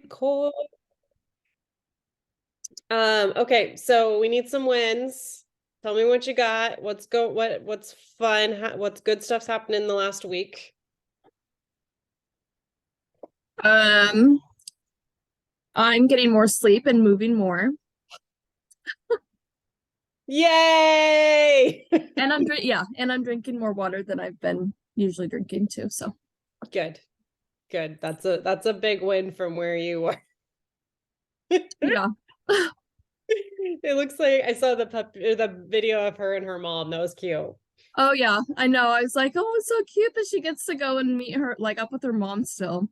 Cool. Okay, so we need some wins. Tell me what you got. What's fun? What's good stuff's happened in the last week? Um, I'm getting more sleep and moving more. Yay! And I'm drinking more water than I've been usually drinking too. So Good. Good. That's a big win from where you were. yeah. It looks like I saw the video of her and her mom. That was cute. Oh yeah, I know. I was like, oh, it's so cute that she gets to go and meet her like up with her mom still.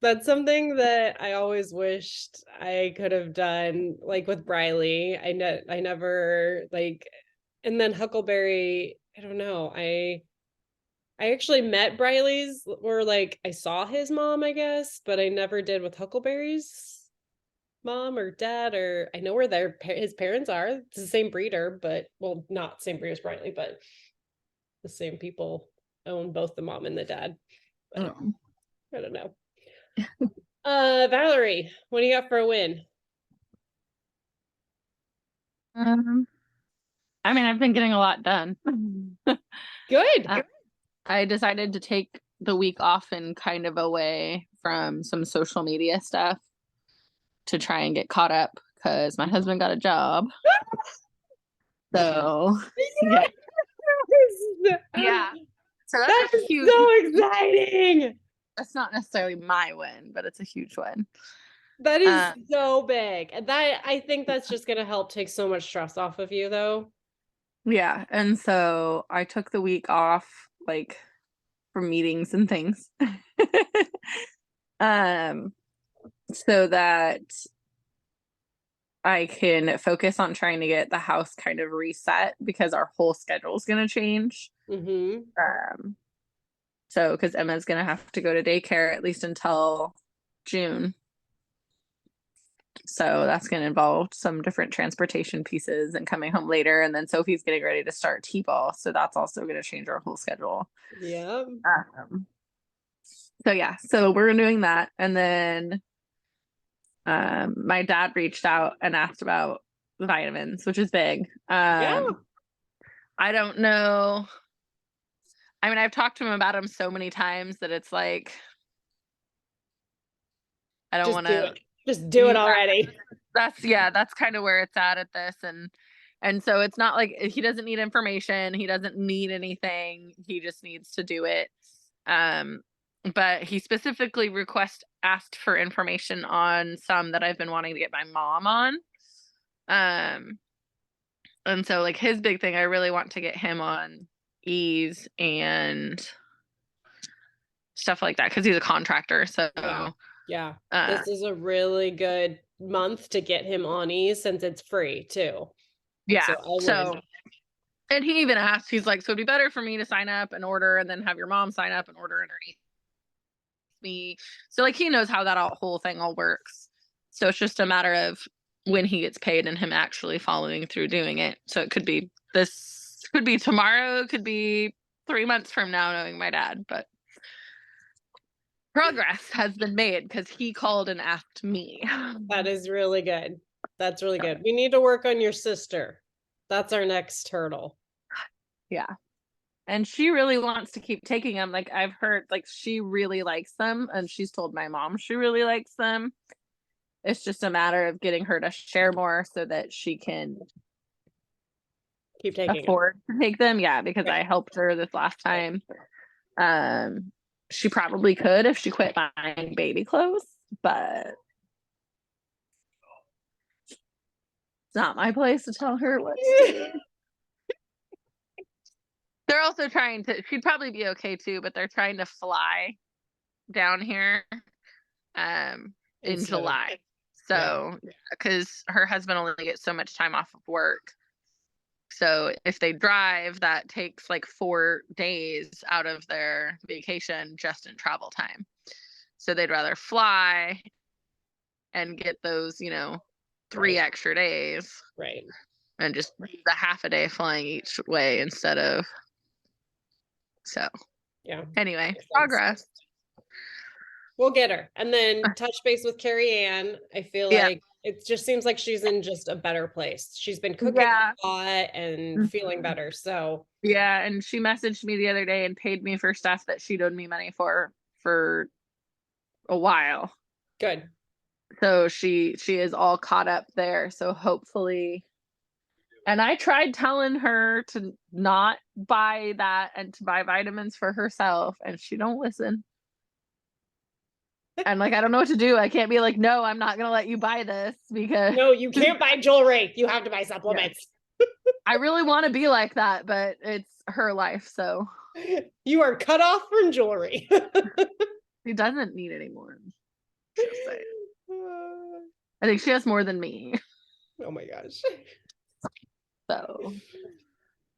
That's something that I always wished I could have done, like with Briley. I never like, and then Huckleberry. I don't know. I actually met Briley's, or like I saw his mom, I guess, but I never did with Huckleberry's mom or dad. Or I know where his parents are. It's the same breeder, but well, not same breeder as Briley, but the same people own both the mom and the dad. But Oh. I don't know. Valerie, what do you got for a win? Um, I mean, I've been getting a lot done. Good. I decided to take the week off and kind of away from some social media stuff to try and get caught up because my husband got a job. So, yeah. Yeah. So That that's a is huge, so exciting. that's not necessarily my win, but it's a huge win. That is so big. And that I think that's just gonna help take so much stress off of you though. Yeah. And so I took the week off, like, from meetings and things. um, so that I can focus on trying to get the house kind of reset because our whole schedule is going to change. Mm-hmm. So, because Emma's going to have to go to daycare at least until June. So that's going to involve some different transportation pieces and coming home later. And then Sophie's getting ready to start T-ball. So that's also going to change our whole schedule. Yeah. So yeah, so we're doing that. And then my dad reached out and asked about the vitamins, which is big. Yeah. I don't know. I mean, I've talked to him about them so many times that it's like I don't Just want do to. it. Just do it Yeah, already. that's kind of where it's at this, and so it's not like he doesn't need information. He doesn't need anything. He just needs to do it. Um, but he specifically asked for information on some that I've been wanting to get my mom on. And so like his big thing, I really want to get him on ease and stuff like that because he's a contractor. So Yeah. This is a really good month to get him on ease since it's free too. yeah. So And he even asked, he's like, so it'd be better for me to sign up and order and then have your mom sign up and order underneath me. So like he knows how that whole thing all works. So it's just a matter of when he gets paid and him actually following through doing it. So it could be tomorrow, could be 3 months from now, knowing my dad, but progress has been made because he called and asked me. that is really good. That's really good. We need to work on your sister. That's our next hurdle. Yeah. And she really wants to keep taking them. Like I've heard, like she really likes them, and she's told my mom she really likes them. It's just a matter of getting her to share more so that she can Keep taking afford to take them. Yeah, because I helped her this last time. She probably could if she quit buying baby clothes, but it's not my place to tell her what to do. They're also trying to, she'd probably be okay too, but they're trying to fly down here in July. So, because her husband only gets so much time off of work. So if they drive, that takes like 4 days out of their vacation just in travel time. So they'd rather fly and get those, 3 extra days. Right. And just a half a day flying each way instead of. So, yeah. Anyway, progress. We'll get her. And then touch base with Carrie Ann. I feel Yeah. like it just seems like she's in just a better place. She's been cooking Yeah. a lot and feeling better. So Yeah, and she messaged me the other day and paid me for stuff that she'd owed me money for a while. good. So she is all caught up there. So hopefully, and I tried telling her to not buy that and to buy vitamins for herself, and she don't listen. And like, I don't know what to do. I can't be like, no, I'm not gonna let you buy this because No, you can't buy jewelry. You have to buy supplements. I really want to be like that, but it's her life, so You are cut off from jewelry. she doesn't need any more. She'll say. I think she has more than me. Oh my gosh. So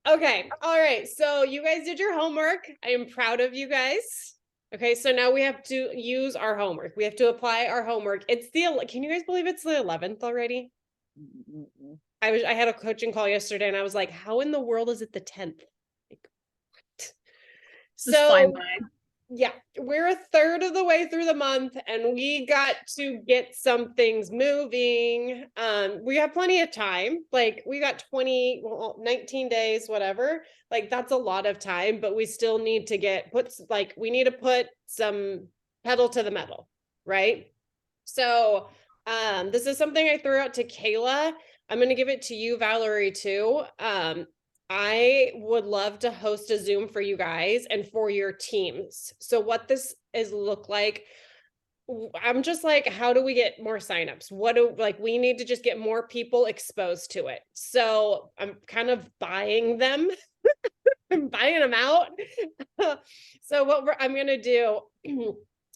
Okay. All right. So you guys did your homework. I am proud of you guys. Okay. So now we have to use our homework. We have to apply our homework. Can you guys believe it's the 11th already? I had a coaching call yesterday and I was like, how in the world is it the 10th? Like, what? Just flying So by. yeah, we're a third of the way through the month and we got to get some things moving. We have plenty of time. Like we got 19 days, whatever. Like that's a lot of time, but we still need to we need to put some pedal to the metal, right? So this is something I threw out to Kayla. I'm going to give it to you, Valerie, too. I would love to host a Zoom for you guys and for your teams. So what this is look like, I'm just like, how do we get more signups? We need to just get more people exposed to it. So I'm kind of buying them. I'm buying them out. So I'm going to do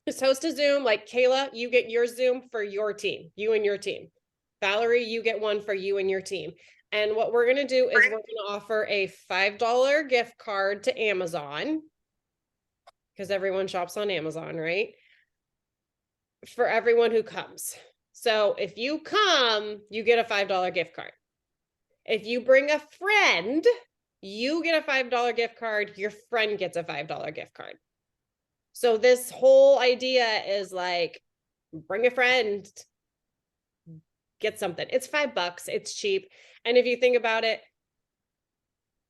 is host a Zoom. Like Kayla, you get your Zoom for your team, you and your team. Valerie, you get one for you and your team. And what we're going to do is we're going to offer a $5 gift card to Amazon because everyone shops on Amazon, right? For everyone who comes. So if you come, you get a $5 gift card. If you bring a friend, you get a $5 gift card. Your friend gets a $5 gift card. So this whole idea is like, bring a friend, get something. It's $5. It's cheap. And if you think about it,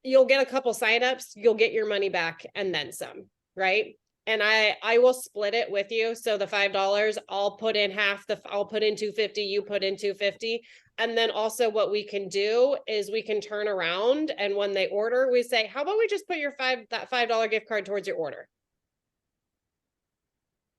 you'll get a couple signups, you'll get your money back and then some, right? And I will split it with you. So the $5, I'll put in I'll put in 250, you put in 250. And then also what we can do is we can turn around and when they order, we say, how about we just put that $5 gift card towards your order?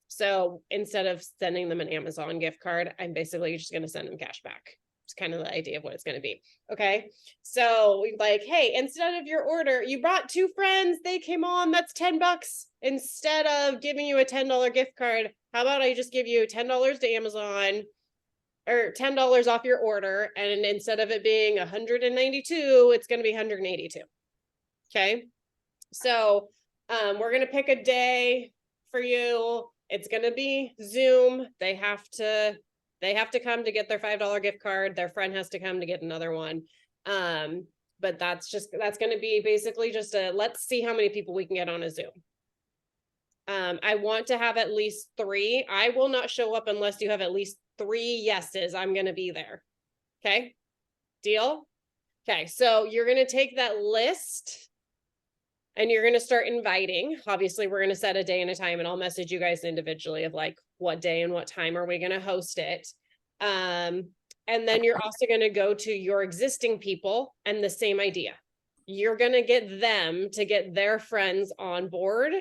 So instead of sending them an Amazon gift card, I'm basically just going to send them cash back. It's kind of the idea of what it's going to be. Okay. So we like, hey, instead of your order, you brought 2 friends, they came on, that's $10. Instead of giving you a $10 gift card, how about I just give you $10 to Amazon or $10 off your order? And instead of it being 192, it's going to be 182. Okay. So we're going to pick a day for you. It's going to be Zoom. They have to come to get their $5 gift card. Their friend has to come to get another one. But that's going to be basically just let's see how many people we can get on a Zoom. I want to have at least 3. I will not show up unless you have at least 3 yeses. I'm going to be there. Okay. Deal? Okay. So you're going to take that list and you're going to start inviting. Obviously, we're going to set a day and a time, and I'll message you guys individually of like what day and what time are we going to host it. And then you're also going to go to your existing people and the same idea. You're going to get them to get their friends on board.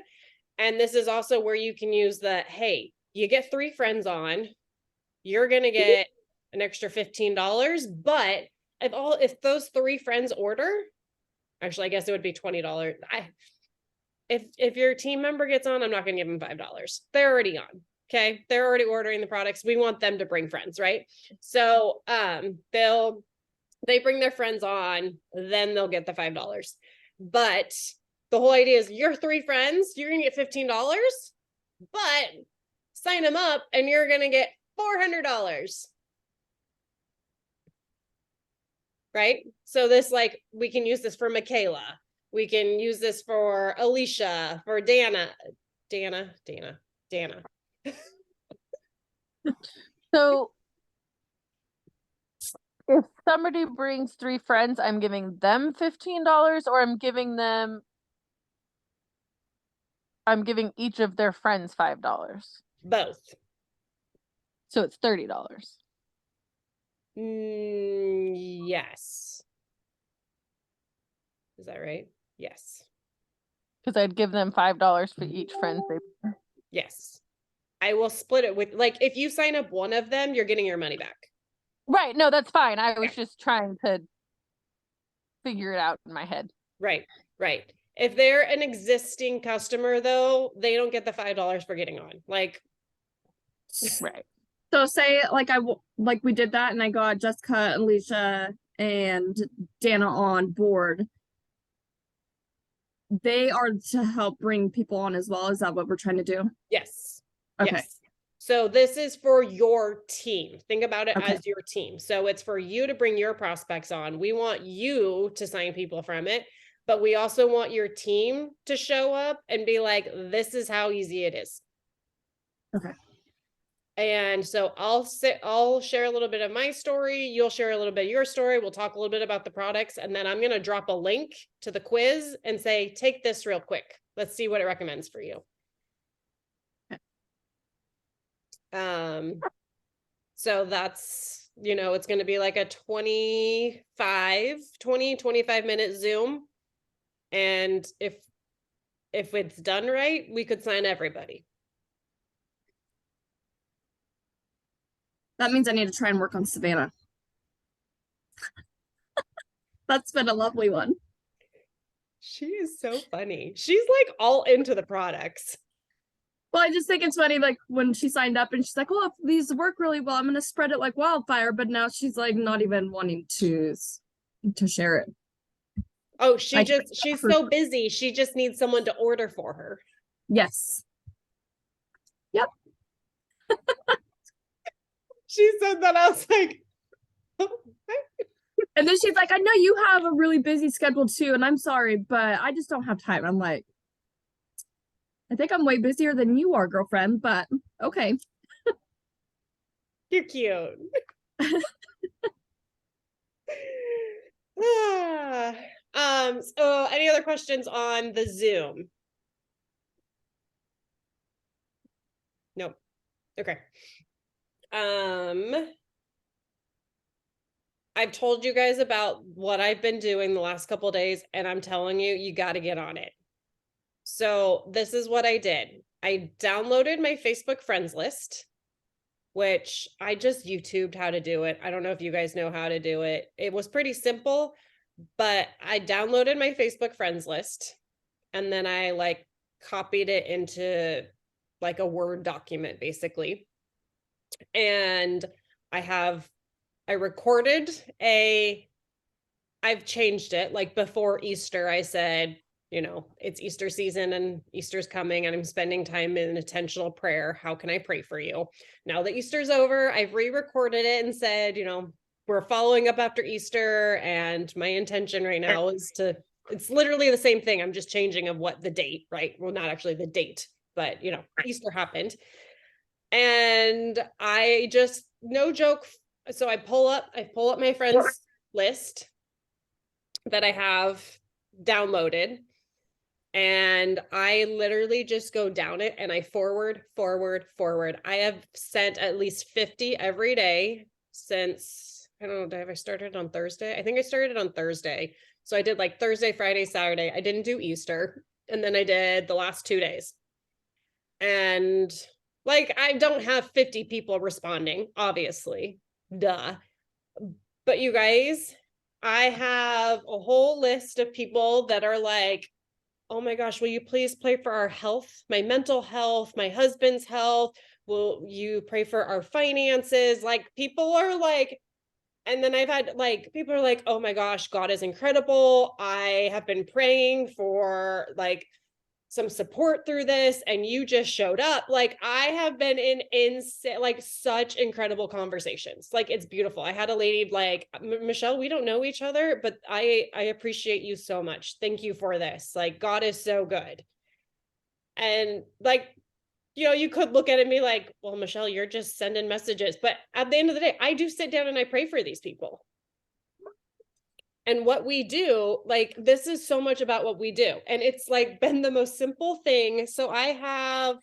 And this is also where you can use hey, you get 3 friends on, you're going to get an extra $15. But if those 3 friends order, actually, I guess it would be $20. If your team member gets on, I'm not going to give them $5. They're already on. Okay. They're already ordering the products. We want them to bring friends, right? So, they bring their friends on, then they'll get the $5. But the whole idea is your 3 friends, you're going to get $15, but sign them up and you're going to get $400. Right? So this, like, we can use this for Michaela. We can use this for Alicia, for Dana. So if somebody brings 3 friends, I'm giving them $15, or I'm giving each of their friends $5. Both. So it's $30. Yes. Is that right? Yes. Because I'd give them $5 for each friend they. Yes. I will split it with, like, if you sign up one of them, you're getting your money back. Right. No, that's fine. I was just trying to figure it out in my head. Right. Right. If they're an existing customer, though, they don't get the $5 for getting on. Like, Right. So say like we did that and I got Jessica, Alicia, and Dana on board. They are to help bring people on as well. Is that what we're trying to do? yes. Okay. Yes. So this is for your team. Think about it Okay. as your team. So it's for you to bring your prospects on. We want you to sign people from it, but we also want your team to show up and be like, this is how easy it is. Okay. And so I'll share a little bit of my story. You'll share a little bit of your story. We'll talk a little bit about the products, and then I'm going to drop a link to the quiz and say, take this real quick. Let's see what it recommends for you. So that's, it's going to be like a 20, 25 minute Zoom. And if it's done right, we could sign everybody. That means I need to try and work on Savannah. That's been a lovely one. She is so funny. She's like all into the products. Well, I just think it's funny, like when she signed up and she's like, "Oh, if these work really well, I'm gonna spread it like wildfire." But now she's like not even wanting to share it. Oh, she's so busy. She just needs someone to order for her. Yes. Yep. She said that. I was like, and then she's like, "I know you have a really busy schedule too, and I'm sorry, but I just don't have time." I'm like, I think I'm way busier than you are, girlfriend, but okay. you're cute. So any other questions on the Zoom? Nope. Okay. I've told you guys about what I've been doing the last couple of days, and I'm telling you, you got to get on it. So this is what I did. I downloaded my Facebook friends list, which I just YouTubed how to do it. I don't know if you guys know how to do it. It was pretty simple, but I downloaded my Facebook friends list, and then I like copied it into like a Word document basically. And I've changed it. Like before Easter, I said, it's Easter season and Easter's coming and I'm spending time in intentional prayer. How can I pray for you? Now that Easter's over, I've re-recorded it and said, we're following up after Easter, and my intention right now is it's literally the same thing. I'm just changing of what the date, right? Well, not actually the date, but Easter happened. And I just, no joke. So I pull up my friends list that I have downloaded, and I literally just go down it and I forward. I have sent at least 50 every day since, I don't know, have I started on Thursday? I think I started on Thursday. So I did like Thursday, Friday, Saturday. I didn't do Easter. And then I did the last 2 days. And like, I don't have 50 people responding, obviously. Duh. But you guys, I have a whole list of people that are like, oh my gosh, will you please pray for our health, my mental health, my husband's health? Will you pray for our finances? Like, people are like, and then I've had like, people are like, oh my gosh, God is incredible. I have been praying for like some support through this, and you just showed up. Like, I have been in like such incredible conversations. Like, it's beautiful. I had a lady like, Michelle, we don't know each other, but I appreciate you so much. Thank you for this. Like, God is so good. And like, you could look at it and be like, well, Michelle, you're just sending messages. But at the end of the day, I do sit down and I pray for these people. And what we do, like, this is so much about what we do. And it's like been the most simple thing. So I have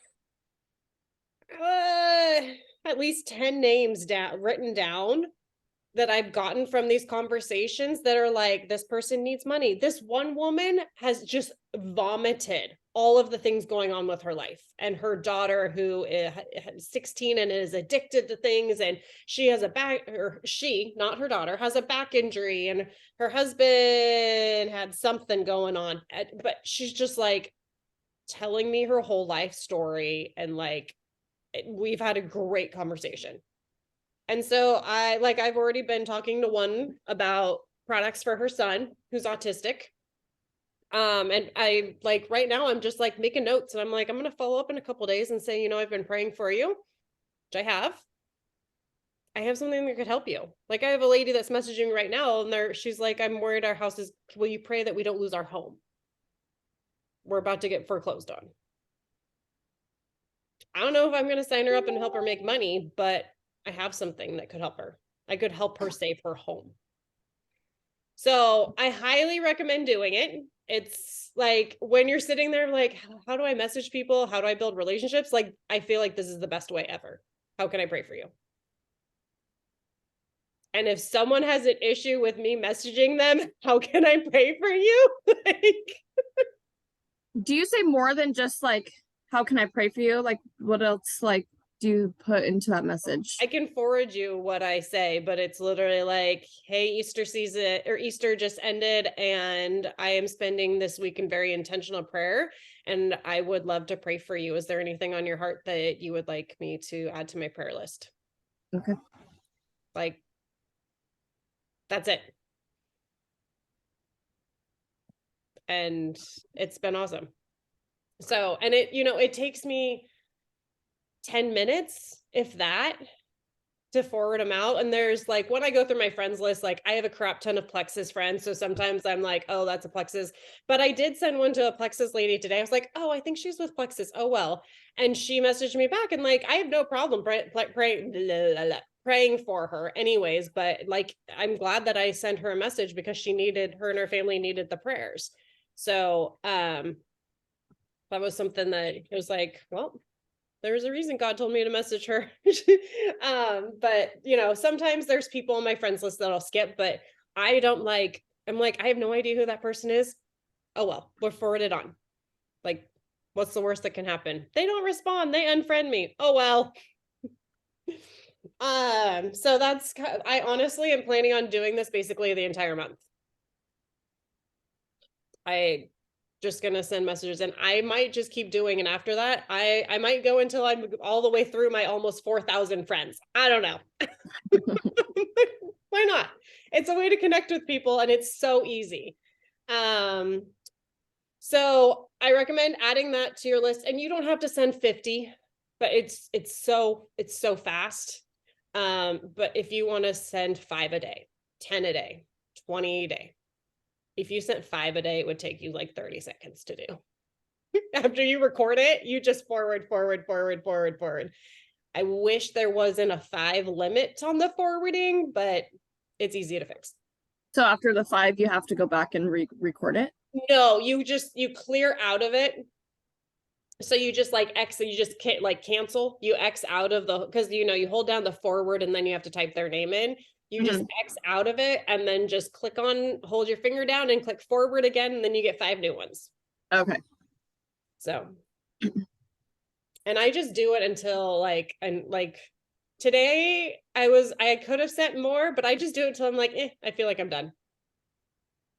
at least 10 names written down that I've gotten from these conversations that are like, this person needs money. This one woman has just vomited all of the things going on with her life, and her daughter, who is 16 and is addicted to things, and she has not her daughter, has a back injury, and her husband had something going on. But she's just like telling me her whole life story, and like, we've had a great conversation. And so I've already been talking to one about products for her son who's autistic. And I like right now I'm just like making notes, and I'm like, I'm going to follow up in a couple days and say, I've been praying for you, which I have something that could help you. Like, I have a lady that's messaging right now, and she's like, I'm worried our house is, will you pray that we don't lose our home? We're about to get foreclosed on. I don't know if I'm going to sign her up and help her make money, but I have something that could help her. I could help her save her home. So I highly recommend doing it. It's like when you're sitting there, like, how do I message people? How do I build relationships? Like, I feel like this is the best way ever. How can I pray for you? And if someone has an issue with me messaging them, how can I pray for you? Like, Do you say more than just like, how can I pray for you? Like, what else, like, do you put into that message? I can forward you what I say, but it's literally like, hey, Easter season or Easter just ended, and I am spending this week in very intentional prayer, and I would love to pray for you. Is there anything on your heart that you would like me to add to my prayer list? Okay. Like, that's it. And it's been awesome. So, and it takes me 10 minutes, if that, to forward them out. And there's like, when I go through my friends list, like, I have a crap ton of Plexus friends. So sometimes I'm like, oh, that's a Plexus. But I did send one to a Plexus lady today. I was like, oh, I think she's with Plexus. Oh, well. And she messaged me back, and like, I have no problem praying for her anyways. But like, I'm glad that I sent her a message, because her and her family needed the prayers. So that was something that it was like, well, there was a reason God told me to message her. But sometimes there's people on my friends list that I'll skip, but I'm like, I have no idea who that person is. Oh, well, we'll forward it on. Like, what's the worst that can happen? They don't respond. They unfriend me. Oh, well. So I honestly am planning on doing this basically the entire month. I just going to send messages, and I might just keep doing. And after that, I might go until I'm all the way through my almost 4,000 friends. I don't know. Why not? It's a way to connect with people, and it's so easy. So I recommend adding that to your list, and you don't have to send 50, but it's so fast. But if you want to send 5 a day, 10 a day, 20 a day, if you sent 5 a day, it would take you like 30 seconds to do. After you record it, you just forward. I wish there wasn't a 5 limit on the forwarding, but it's easy to fix. So after the 5, you have to go back and record it? No, you clear out of it. So you just like you just can't like cancel, you X out of because you hold down the forward, and then you have to type their name in. You just X out of it, and then just hold your finger down and click forward again, and then you get 5 new ones. Okay. So, and I just do it until today I could have sent more, but I just do it until I'm like, I feel like I'm done.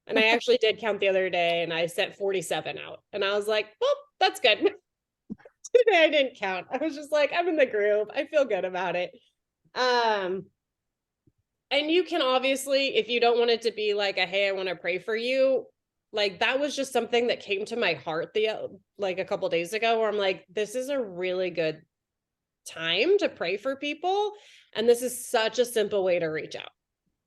And I actually did count the other day, and I sent 47 out, and I was like, well, that's good. Today I didn't count. I was just like, I'm in the groove. I feel good about it. And you can obviously, if you don't want it to be like hey, I want to pray for you, like that was just something that came to my heart a couple days ago, where I'm like, this is a really good time to pray for people. And this is such a simple way to reach out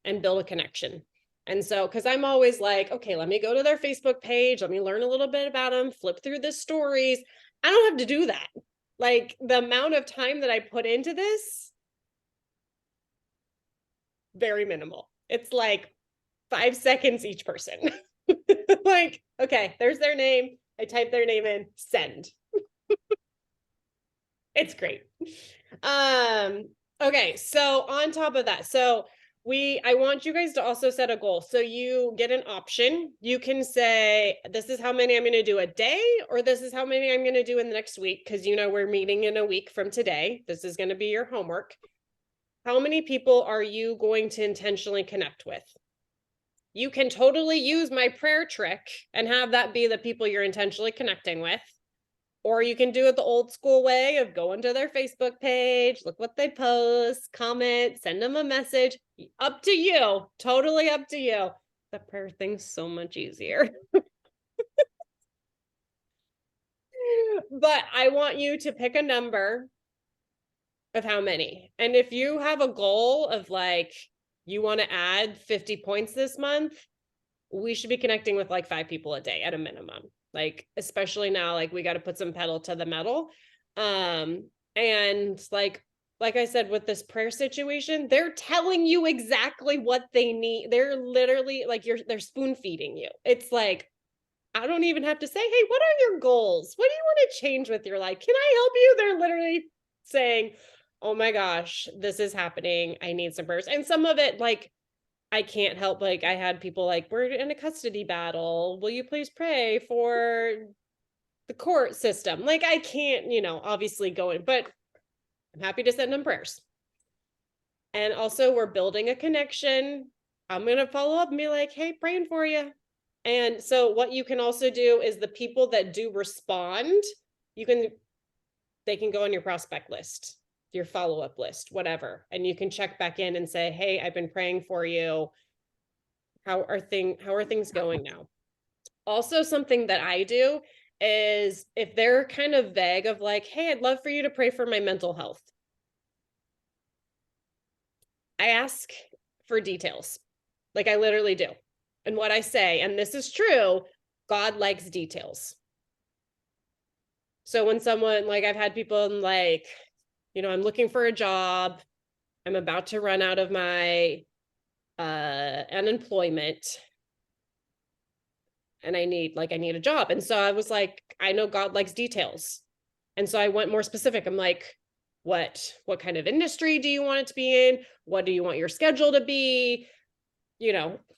and build a connection. And so, because I'm always like, okay, let me go to their Facebook page. Let me learn a little bit about them, flip through the stories. I don't have to do that. Like the amount of time that I put into this, very minimal. It's like 5 seconds each person. Like, okay, there's their name. I type their name in, send. It's great. Okay, so on top of that, I want you guys to also set a goal. So you get an option. You can say, this is how many I'm going to do a day, or this is how many I'm going to do in the next week, because we're meeting in a week from today. This is going to be your homework. How many people are you going to intentionally connect with? You can totally use my prayer trick and have that be the people you're intentionally connecting with. Or you can do it the old school way of going to their Facebook page, look what they post, comment, send them a message. Up to you. Totally up to you. The prayer thing's so much easier. But I want you to pick a number of how many. And if you have a goal of like, you want to add 50 points this month, we should be connecting with like 5 people a day at a minimum. Like, especially now, like we got to put some pedal to the metal. And like I said, with this prayer situation, they're telling you exactly what they need. They're literally like, they're spoon feeding you. It's like, I don't even have to say, hey, what are your goals? What do you want to change with your life? Can I help you? They're literally saying, oh my gosh, this is happening. I need some prayers. And some of it, like, I can't help, like, I had people like, we're in a custody battle. Will you please pray for the court system? Like, I can't, obviously go in, but I'm happy to send them prayers. And also, we're building a connection. I'm going to follow up and be like, hey, praying for you. And so what you can also do is the people that do respond, they can go on your prospect list, your follow-up list, whatever. And you can check back in and say, hey, I've been praying for you. How are things going now? Also, something that I do is if they're kind of vague of like, hey, I'd love for you to pray for my mental health, I ask for details. Like I literally do. And what I say, and this is true, God likes details. So when someone, like I've had people like, I'm looking for a job, I'm about to run out of my unemployment, and I need a job. And so I was like, I know God likes details. And so I went more specific. I'm like, what kind of industry do you want it to be in? What do you want your schedule to be?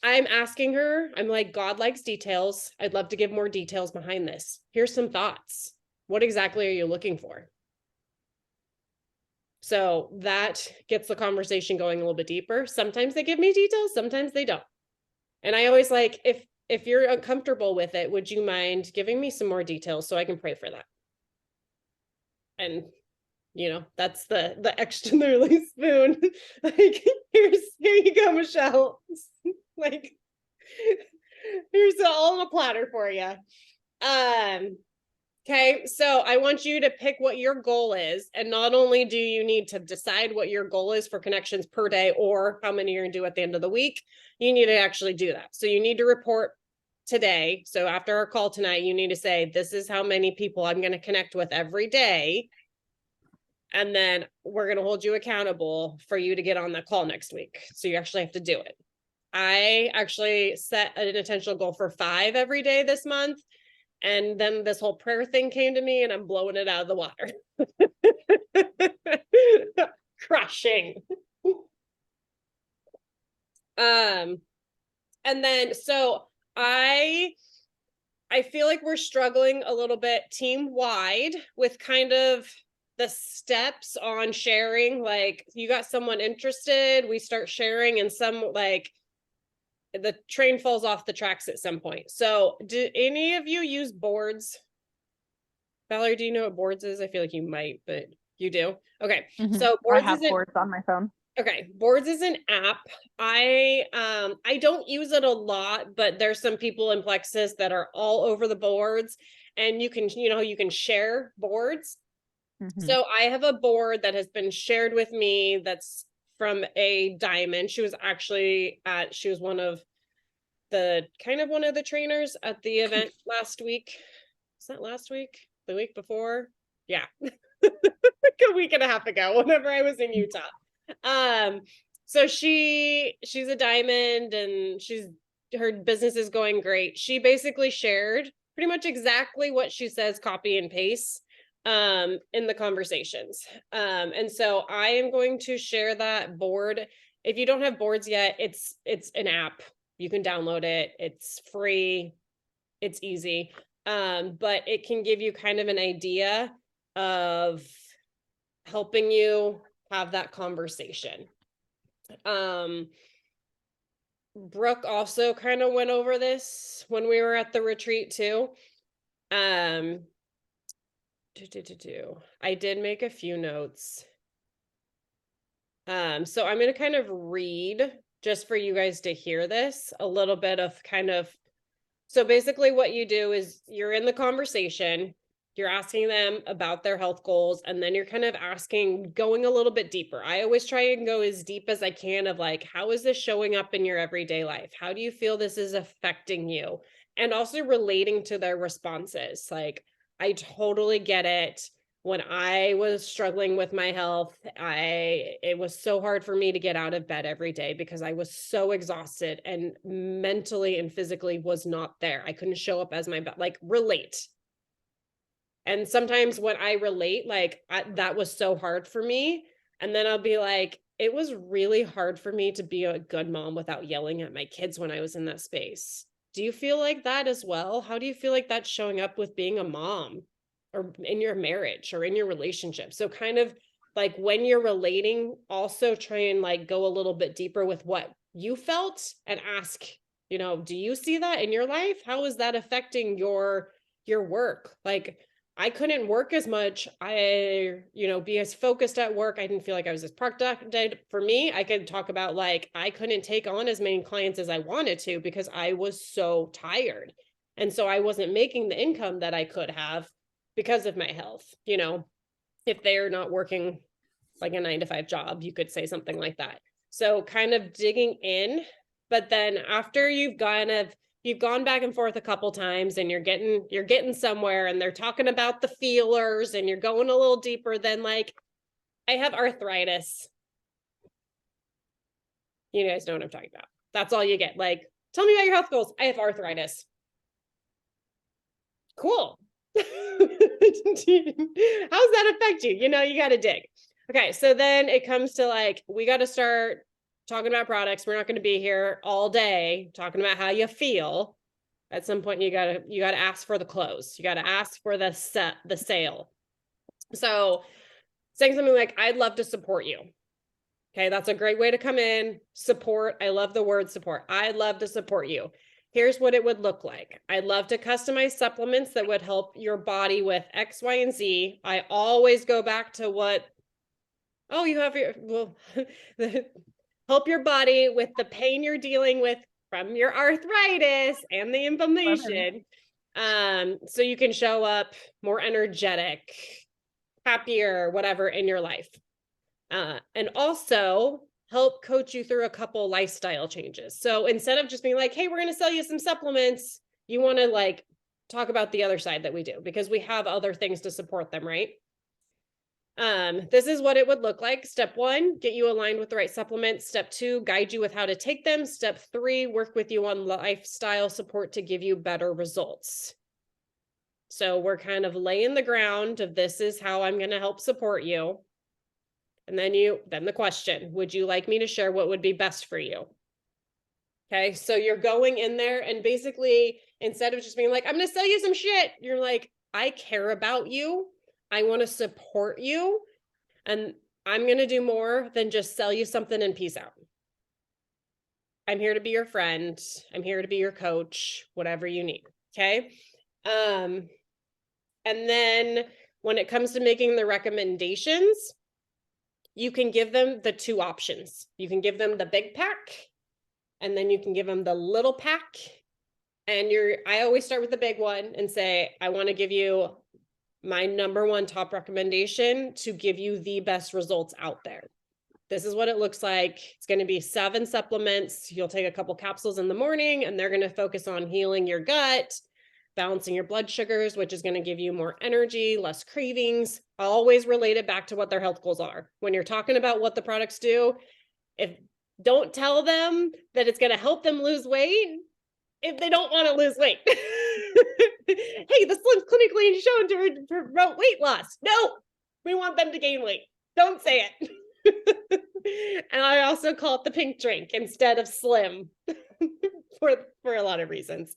I'm asking her, I'm like, God likes details. I'd love to give more details behind this. Here's some thoughts. What exactly are you looking for? So that gets the conversation going a little bit deeper. Sometimes they give me details, sometimes they don't. And I always like, if you're uncomfortable with it, would you mind giving me some more details so I can pray for that? And that's the extra spoon. Like, here you go, Michelle. Like, here's all on a platter for you. Okay, so I want you to pick what your goal is. And not only do you need to decide what your goal is for connections per day or how many you're going to do at the end of the week, you need to actually do that. So you need to report today. So after our call tonight, you need to say, this is how many people I'm going to connect with every day. And then we're going to hold you accountable for you to get on that call next week. So you actually have to do it. I actually set an intentional goal for 5 every day this month. And then this whole prayer thing came to me and I'm blowing it out of the water. Crushing. And then, so I feel like we're struggling a little bit team wide with kind of the steps on sharing. Like, you got someone interested, we start sharing, and some, like, the train falls off the tracks at some point. So do any of you use boards? Valerie, do you know what boards is? I feel like you might, but you do. Okay. So boards, I have boards on my phone. Okay, boards is an app. I don't use it a lot, but there's some people in Plexus that are all over the boards, and you can share boards. So I have a board that has been shared with me that's from a diamond. She was one of the trainers at the event last week. Is that last week? The week before? Yeah. like a week and a half ago, whenever I was in Utah. So she's a diamond, and her business is going great. She basically shared pretty much exactly what she says, copy and paste, in the conversations. And so I am going to share that board. If you don't have boards yet, it's an app. You can download it. It's free. It's easy. But it can give you kind of an idea of helping you have that conversation. Brooke also kind of went over this when we were at the retreat too. I did make a few notes. So I'm going to kind of read, just for you guys to hear this, a little bit of kind of, so basically what you do is you're in the conversation, you're asking them about their health goals, and then you're kind of going a little bit deeper. I always try and go as deep as I can of like, how is this showing up in your everyday life? How do you feel this is affecting you? And also relating to their responses. Like, I totally get it. When I was struggling with my health, it was so hard for me to get out of bed every day because I was so exhausted and mentally and physically was not there. I couldn't show up as my best, like relate. And sometimes when I relate, like that was so hard for me. And then I'll be like, it was really hard for me to be a good mom without yelling at my kids when I was in that space. Do you feel like that as well? How do you feel like that's showing up with being a mom or in your marriage or in your relationship? So kind of like when you're relating, also try and like go a little bit deeper with what you felt and ask, do you see that in your life? How is that affecting your work? Like, I couldn't work as much. Be as focused at work. I didn't feel like I was as productive. For me, I could talk about like, I couldn't take on as many clients as I wanted to because I was so tired. And so I wasn't making the income that I could have because of my health. If they're not working like a 9-to-5 job, you could say something like that. So kind of digging in, but then after you've gone back and forth a couple times and you're getting somewhere and they're talking about the feelers and you're going a little deeper, then like, I have arthritis. You guys know what I'm talking about. That's all you get. Like, tell me about your health goals. I have arthritis. Cool. How does that affect you? You got to dig. Okay. So then it comes to like, we got to start talking about products. We're not going to be here all day talking about how you feel. At some point, you gotta ask for the close. You gotta ask for the sale. So saying something like, I'd love to support you. Okay, that's a great way to come in. Support. I love the word support. I'd love to support you. Here's what it would look like. I'd love to customize supplements that would help your body with X, Y, and Z. I always go back to help your body with the pain you're dealing with from your arthritis and the inflammation. So you can show up more energetic, happier, whatever in your life. And also help coach you through a couple lifestyle changes. So instead of just being like, hey, we're going to sell you some supplements, you want to like talk about the other side that we do because we have other things to support them, right? This is what it would look like. Step 1, get you aligned with the right supplements. Step 2, guide you with how to take them. Step 3, work with you on lifestyle support to give you better results. So we're kind of laying the ground of this is how I'm going to help support you. And then the question, would you like me to share what would be best for you? Okay. So you're going in there and basically instead of just being like, I'm going to sell you some shit, you're like, I care about you. I want to support you, and I'm going to do more than just sell you something and peace out. I'm here to be your friend. I'm here to be your coach, whatever you need. Okay. And then when it comes to making the recommendations, you can give them the 2 options. You can give them the big pack, and then you can give them the little pack. And I always start with the big one and say, I want to give you my number 1 top recommendation to give you the best results out there. This is what it looks like. It's going to be 7 supplements. You'll take a couple capsules in the morning and they're going to focus on healing your gut. balancing your blood sugars, which is going to give you more energy, less cravings, always related back to what their health goals are. When you're talking about what the products do, don't tell them that it's going to help them lose weight if they don't want to lose weight. Hey, this one's clinically shown to promote weight loss. No, we want them to gain weight. Don't say it. And I also call it the pink drink instead of slim for a lot of reasons.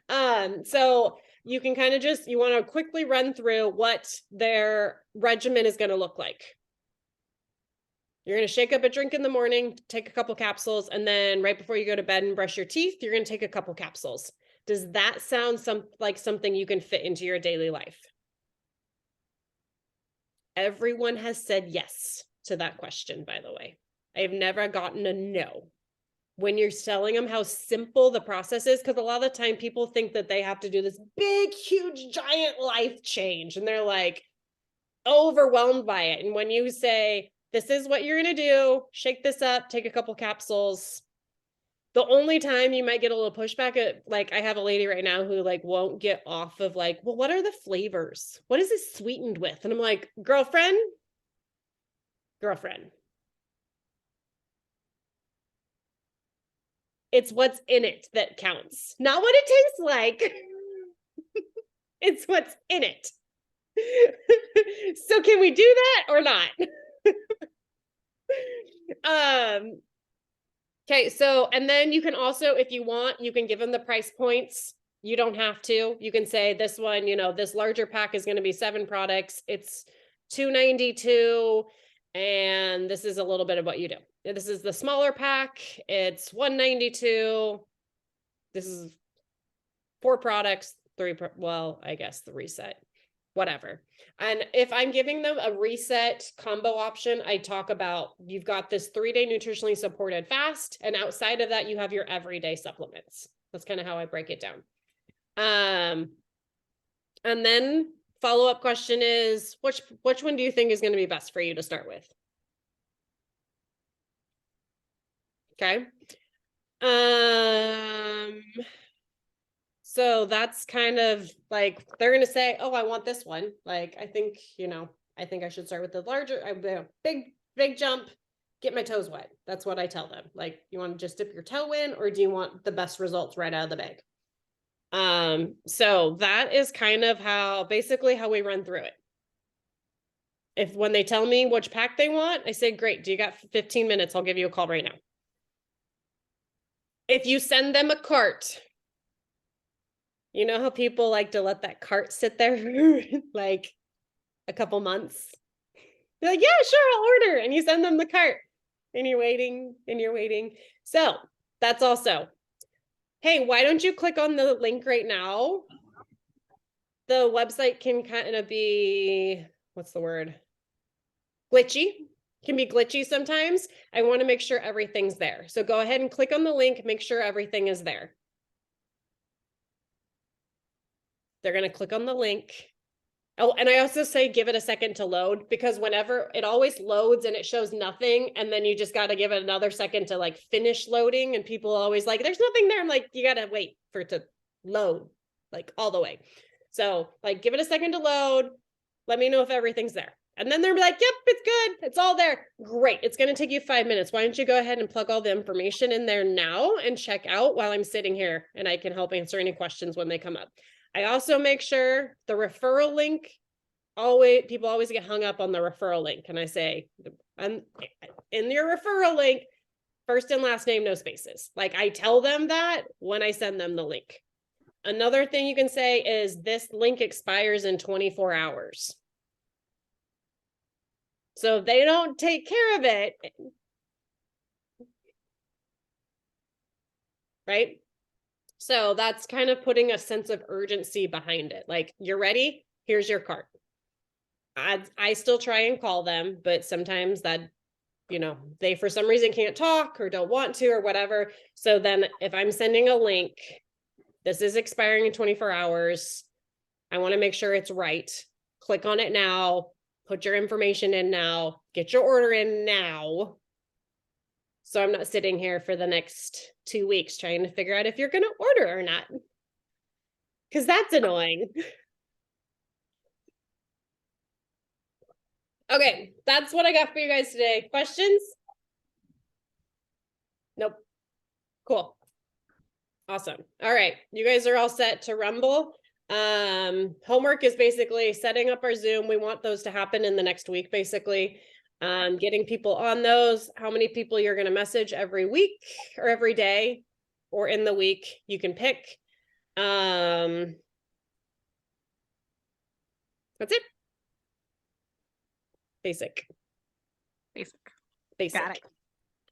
So you can kind of you want to quickly run through what their regimen is going to look like. You're going to shake up a drink in the morning, take a couple capsules, and then right before you go to bed and brush your teeth, you're going to take a couple capsules. Does that sound like something you can fit into your daily life? Everyone has said yes to that question, by the way. I've never gotten a no. When you're telling them how simple the process is, because a lot of the time people think that they have to do this big, huge, giant life change, and they're like overwhelmed by it. And when you say, this is what you're going to do, shake this up, take a couple capsules. The only time you might get a little pushback at, like, I have a lady right now who like won't get off of like, well, what are the flavors? What is this sweetened with? And I'm like, girlfriend, it's what's in it that counts, not what it tastes like. It's what's in it. So can we do that or not? Okay, so, and then you can also, if you want, you can give them the price points. You don't have to. You can say this one, this larger pack is going to be 7 products. It's $292, and this is a little bit of what you do. This is the smaller pack. It's $192. This is 4 products, 3, well, I guess the reset, whatever. And if I'm giving them a reset combo option, I talk about, you've got this 3-day nutritionally supported fast, and outside of that, you have your everyday supplements. That's kind of how I break it down. And then follow-up question is, which one do you think is going to be best for you to start with? Okay. So that's kind of like, they're going to say, oh, I want this one. Like, I think I should start with the larger, big jump, get my toes wet. That's what I tell them. Like, you want to just dip your toe in, or do you want the best results right out of the bag? So that is kind of basically how we run through it. When they tell me which pack they want, I say, great, do you got 15 minutes? I'll give you a call right now. If you send them a cart, you know how people like to let that cart sit there for like a couple months? They're like, yeah, sure, I'll order. And you send them the cart and you're waiting. So that's also, hey, why don't you click on the link right now? The website can kind of be, what's the word? Glitchy. Can be glitchy sometimes. I want to make sure everything's there. So go ahead and click on the link, make sure everything is there. They're going to click on the link. Oh, and I also say, give it a second to load, because whenever it always loads and it shows nothing, and then you just got to give it another second to like finish loading. And people always like, there's nothing there. I'm like, you got to wait for it to load like all the way. So like, give it a second to load. Let me know if everything's there. And then they're like, yep, it's good. It's all there. Great. It's going to take you 5 minutes. Why don't you go ahead and plug all the information in there now and check out while I'm sitting here, and I can help answer any questions when they come up. I also make sure the referral link, people always get hung up on the referral link. And I say, in your referral link, first and last name, no spaces. Like, I tell them that when I send them the link. Another thing you can say is, this link expires in 24 hours. So if they don't take care of it, right? So that's kind of putting a sense of urgency behind it. Like, you're ready, here's your cart. I still try and call them, but sometimes that, they for some reason can't talk or don't want to or whatever. So then if I'm sending a link, this is expiring in 24 hours. I want to make sure it's right. Click on it now, put your information in now, get your order in now. So I'm not sitting here for the next 2 weeks trying to figure out if you're going to order or not. because that's annoying. Okay, that's what I got for you guys today. Questions? Nope. Cool. Awesome. All right, you guys are all set to rumble. Homework is basically setting up our Zoom. We want those to happen in the next week, basically. Getting people on those, how many people you're going to message every week or every day or in the week, you can pick. That's it. Basic. Got it.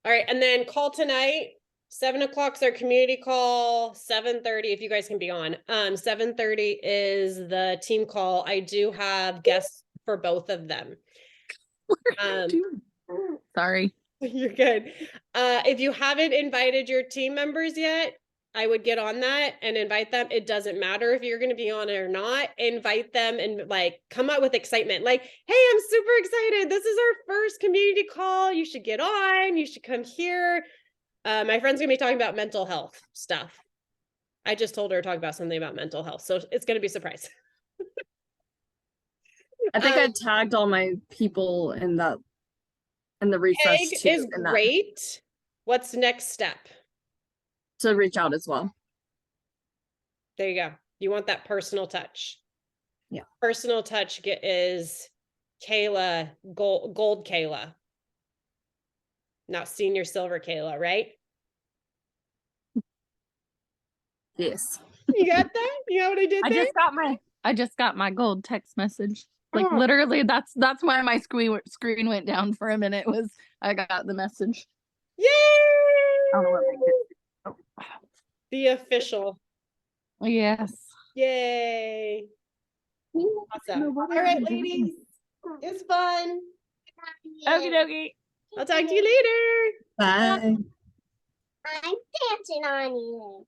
All right, and then call tonight. 7 o'clock's our community call. 7:30, if you guys can be on. 7:30 is the team call. I do have guests for both of them. Sorry. You're good. If you haven't invited your team members yet, I would get on that and invite them. It doesn't matter if you're going to be on it or not. Invite them and like come out with excitement. Like, hey, I'm super excited. This is our first community call. You should get on. You should come here. My friend's going to be talking about mental health stuff. I just told her to talk about something about mental health. So it's going to be a surprise. I think I tagged all my people in the refresh Egg too. is great. What's next step? To reach out as well. There you go. You want that personal touch. Yeah. Personal touch is Kayla, gold Kayla. Not senior silver Kayla, right? Yes. You got that? You know what I did there? I just got my gold text message. Like literally that's why my screen went down for a minute, was I got the message. Yay! I don't know what makes it. The official. Yes. Yay. Awesome. All right, ladies. It's fun. Okie dokie. I'll talk to you later. Bye. I'm dancing on you.